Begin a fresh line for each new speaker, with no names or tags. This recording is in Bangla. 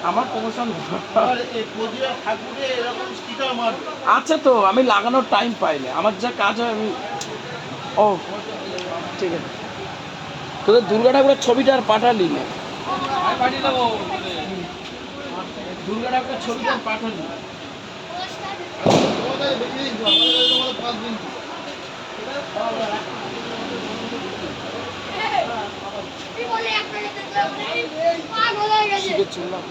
আমার প্রমোশন আছে তো, আমি লাগানোর টাইম পাইনি, আমার যা কাজ হয় আমি। ও ঠিক আছে, তোদের দুর্গা ঠাকুরের ছবিটা আর পাঠালি না। দুর্গা ঠাকুরের ছবিটা আর পাঠালি না। চললাম